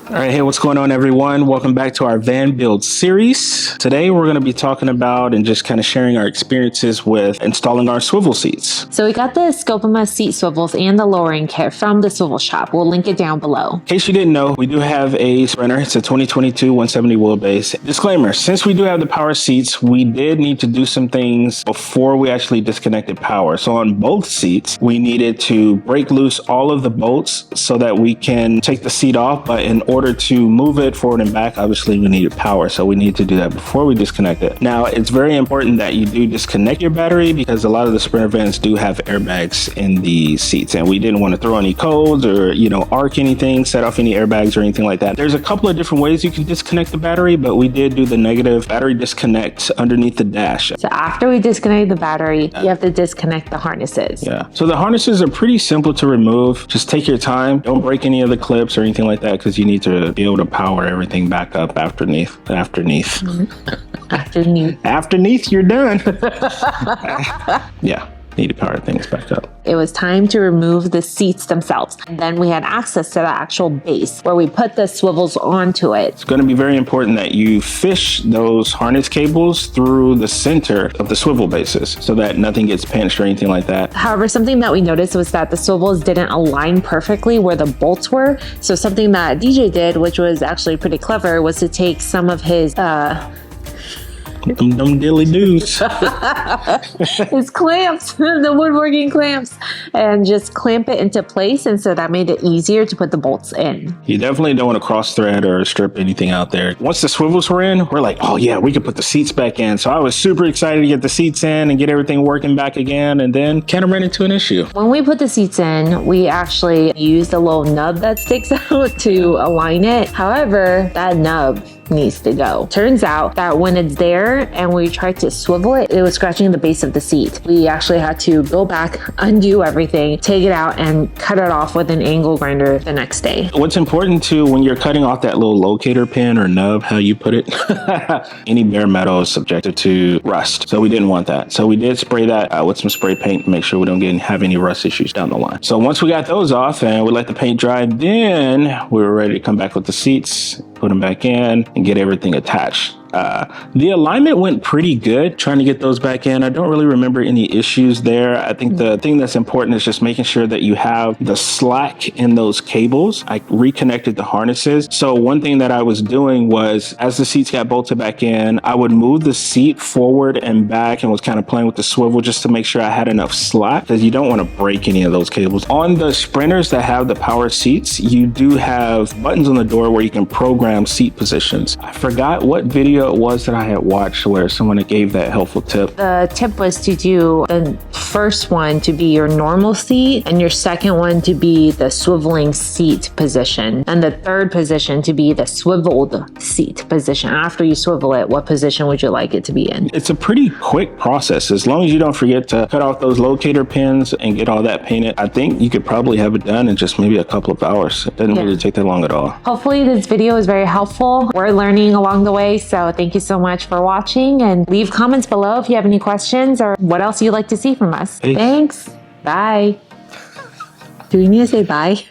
All right, hey, what's going on, everyone? Welcome back to our van build series. Today, we're going to be talking about and just kind of sharing our experiences with installing our swivel seats. So we got the Scopema seat swivels and the lowering kit from the swivel shop. We'll link it down below. In case you didn't know, we do have a Sprinter. It's a 2022 170 wheelbase. Disclaimer, since we do have the power seats, we did need to do some things before we actually disconnected power. So on both seats, we needed to break loose all of the bolts so that we can take the seat off, but in order to move it forward and back, obviously we needed power, so we need to do that before we disconnect it. Now, it's very important that you do disconnect your battery because a lot of the Sprinter vans do have airbags in the seats, and we didn't want to throw any codes or, arc anything, set off any airbags or anything like that. There's a couple of different ways you can disconnect the battery, but we did do the negative battery disconnect underneath the dash. So after we disconnect the battery, you have to disconnect the harnesses. Yeah. So the harnesses are pretty simple to remove. Just take your time. Don't break any of the clips or anything like that because you need to be able to power everything back up underneath. Underneath, you're done. Yeah. Need to power things back up. It was time to remove the seats themselves. And then we had access to the actual base where we put the swivels onto it. It's going to be very important that you fish those harness cables through the center of the swivel bases so that nothing gets pinched or anything like that. However, something that we noticed was that the swivels didn't align perfectly where the bolts were. So something that DJ did, which was actually pretty clever, was to take some of his Them dilly doos. his clamps, the woodworking clamps, and just clamp it into place. And so that made it easier to put the bolts in. You definitely don't want to cross thread or strip anything out there. Once the swivels were in, we're like, oh yeah, we could put the seats back in. So I was super excited to get the seats in and get everything working back again. And then kind of ran into an issue. When we put the seats in, we actually used a little nub that sticks out to align it. However, that nub needs to go. Turns out that when it's there and we tried to swivel it, it was scratching the base of the seat. We actually had to go back, undo everything, take it out, and cut it off with an angle grinder the next day. What's important too, when you're cutting off that little locator pin or nub, how you put it, any bare metal is subjected to rust. So we didn't want that. So we did spray that with some spray paint to make sure we don't have any rust issues down the line. So once we got those off and we let the paint dry, then we were ready to come back with the seats, put them back in, and get everything attached. The alignment went pretty good trying to get those back in. I don't really remember any issues there. I think the thing that's important is just making sure that you have the slack in those cables. I reconnected the harnesses. So one thing that I was doing was as the seats got bolted back in, I would move the seat forward and back and was kind of playing with the swivel just to make sure I had enough slack because you don't want to break any of those cables. On the Sprinters that have the power seats, you do have buttons on the door where you can program seat positions. I forgot what video it was that I had watched where someone gave that helpful tip. The tip was to do the first one to be your normal seat and your second one to be the swiveling seat position and the third position to be the swiveled seat position. After you swivel it, what position would you like it to be in? It's a pretty quick process. As long as you don't forget to cut off those locator pins and get all that painted, I think you could probably have it done in just maybe a couple of hours. It doesn't really take that long at all. Hopefully this video is very helpful. We're learning along the way, so thank you so much for watching, and leave comments below if you have any questions or what else you'd like to see from us. Thanks. Bye. Do we need to say bye?